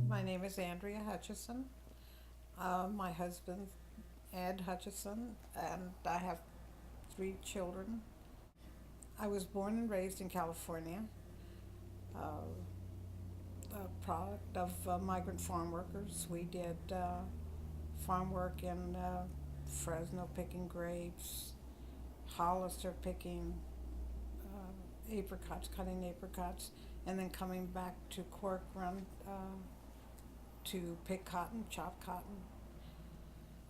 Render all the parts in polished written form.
My name is Andrea Hutchison. My husband, Ed Hutchison, and I have three children. I was born and raised in California, a product of migrant farm workers. We did farm work in Fresno, picking grapes, Hollister picking apricots, cutting apricots, and then coming back to Cork Run to pick cotton, chop cotton.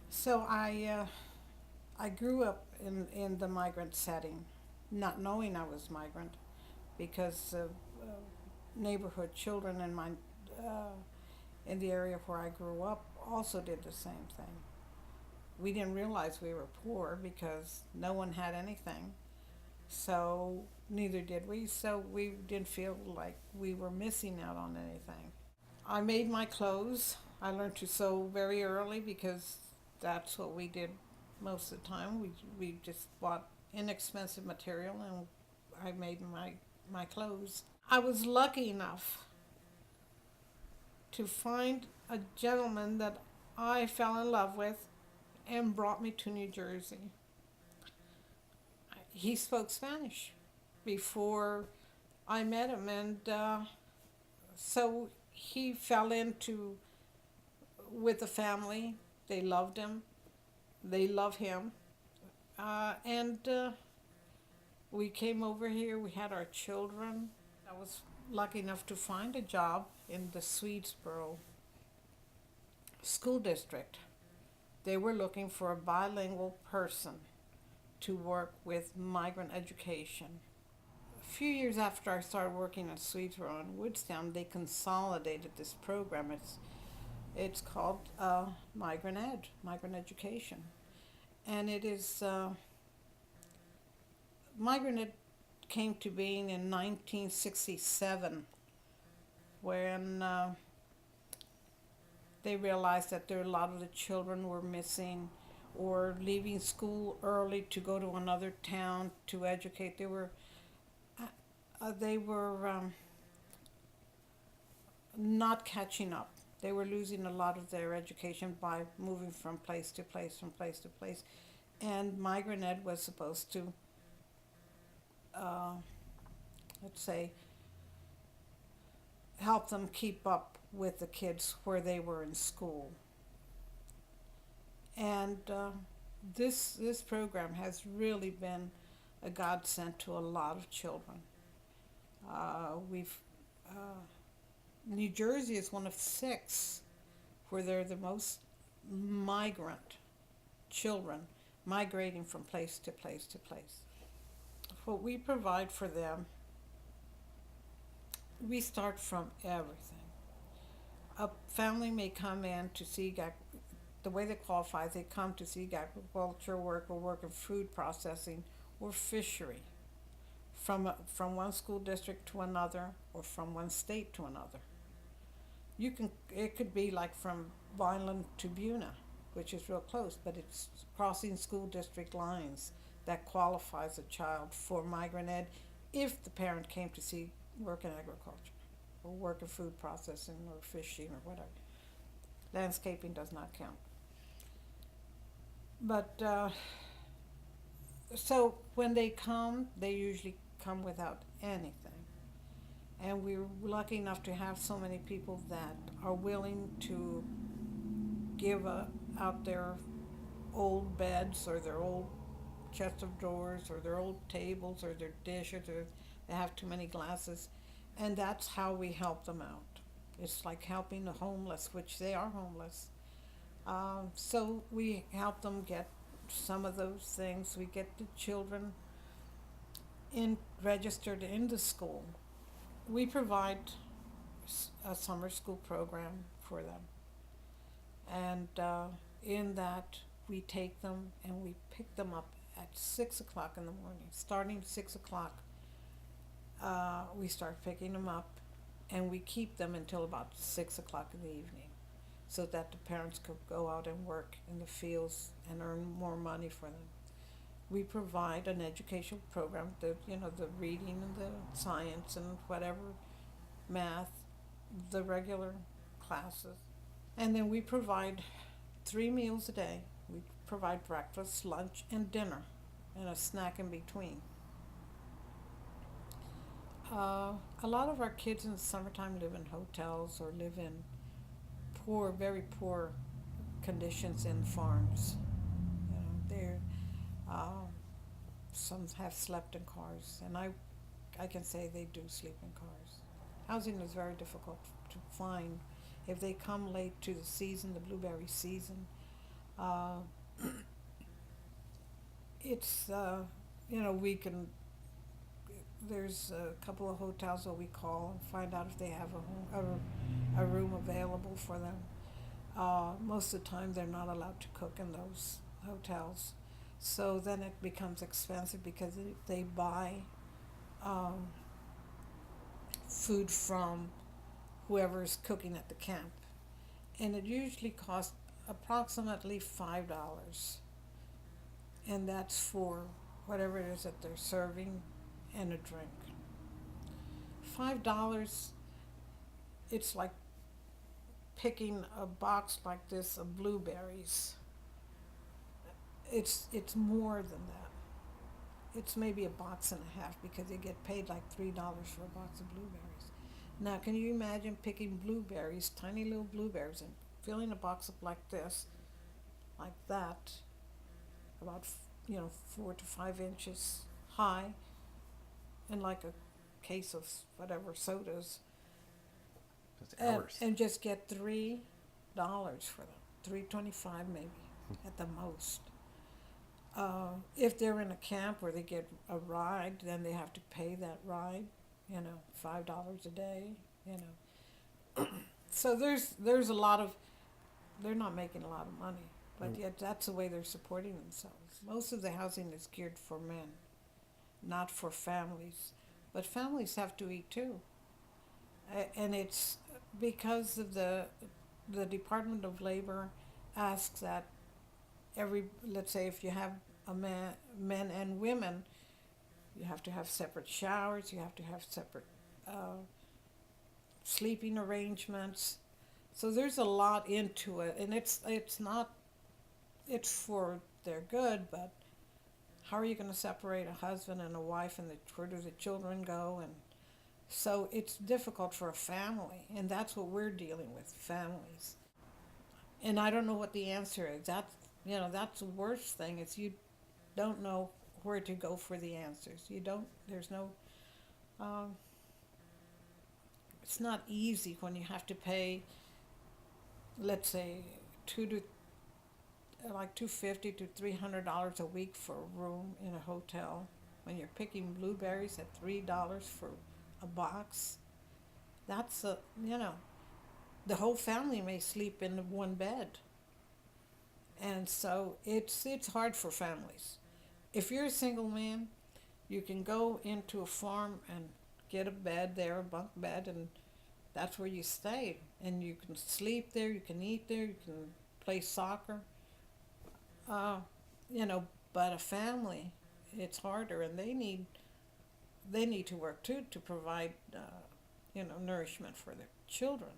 So I grew up in the migrant setting, not knowing I was migrant, because neighborhood children uh, in the area where I grew up also did the same thing. We didn't realize we were poor because no one had anything, so neither did we. So we didn't feel like we were missing out on anything. I made my clothes. I learned to sew very early because that's what we did most of the time. We just bought inexpensive material and I made my clothes. I was lucky enough to find a gentleman that I fell in love with and brought me to New Jersey. He spoke Spanish before I met him, and so he fell into with the family. They loved him. They love him, and we came over here. We had our children. I was lucky enough to find a job in the Swedesboro school district. They were looking for a bilingual person to work with migrant education. A few years after I started working at Swedesboro in Woodstown, they consolidated this program. It's called Migrant Education, and it is Migrant Ed came to being in 1967 when they realized that there a lot of the children were missing or leaving school early to go to another town to educate. They were not catching up. They were losing a lot of their education by moving from place to place, from place to place. And Migrant Ed was supposed to, uh, let's say, help them keep up with the kids where they were in school. And this program has really been a godsend to a lot of children. We've New Jersey is one of six where they're the most migrant children migrating from place to place to place. What we provide for them, we start from everything. A family may come in to see the way they qualify. They come to see agriculture work or work in food processing or fishery from one school district to another or from one state to another. It could be like from Vineland to Buna, which is real close, but it's crossing school district lines that qualifies a child for Migrant Ed if the parent came to see work in agriculture or work in food processing or fishing or whatever. Landscaping does not count. But so when they come, they usually come without anything. And we're lucky enough to have so many people that are willing to give out their old beds or their old chest of drawers or their old tables or their dishes or they have too many glasses. And that's how we help them out. It's like helping the homeless, which they are homeless. So we help them get some of those things. We get the children registered in the school. We provide a summer school program for them. And in that, we take them and we pick them up at 6 o'clock in the morning. Starting 6 o'clock, we start picking them up, and we keep them until about 6 o'clock in the evening, so that the parents could go out and work in the fields and earn more money for them. We provide an educational program, the reading and the science and whatever, math, the regular classes. And then we provide 3 meals a day. We provide breakfast, lunch, and dinner, and a snack in between. A lot of our kids in the summertime live in hotels or live in poor, very poor conditions in farms. They're some have slept in cars, and I can say they do sleep in cars. Housing is very difficult to find. If they come late to the season, the blueberry season, uh, it's we can. There's a couple of hotels that we call and find out if they have a room available for them. Most of the time, they're not allowed to cook in those hotels, so then it becomes expensive because they buy um, food from whoever is cooking at the camp, and it usually costs approximately $5, and that's for whatever it is that they're serving and a drink. $5, it's like picking a box like this of blueberries. It's more than that. It's maybe a box and a half because they get paid like $3 for a box of blueberries. Now, can you imagine picking blueberries, tiny little blueberries, and filling a box up like this, like that, about 4 to 5 inches high, and like a case of whatever sodas, That's hours. and just get $3 for them, $3.25 maybe at the most. If they're in a camp where they get a ride, then they have to pay that ride, $5 a day, you know. So there's a lot of, they're not making a lot of money, but yet that's the way they're supporting themselves. Most of the housing is geared for men, not for families, but families have to eat too. And it's because of the Department of Labor asks that let's say if you have men and women, you have to have separate showers, you have to have separate sleeping arrangements. So there's a lot into it, and it's not, it's for their good, but how are you going to separate a husband and a wife, and where do the children go? And so it's difficult for a family, and that's what we're dealing with, families. And I don't know what the answer is. That's the worst thing, is you don't know where to go for the answers. There's no, um, it's not easy when you have to pay, let's say, like $250 to $300 a week for a room in a hotel. When you're picking blueberries at $3 for a box, that's the whole family may sleep in one bed. And so it's hard for families. If you're a single man, you can go into a farm and get a bed there, a bunk bed, and that's where you stay. And you can sleep there, you can eat there, you can play soccer. Uh, but a family, it's harder, and they need to work too to provide, nourishment for their children.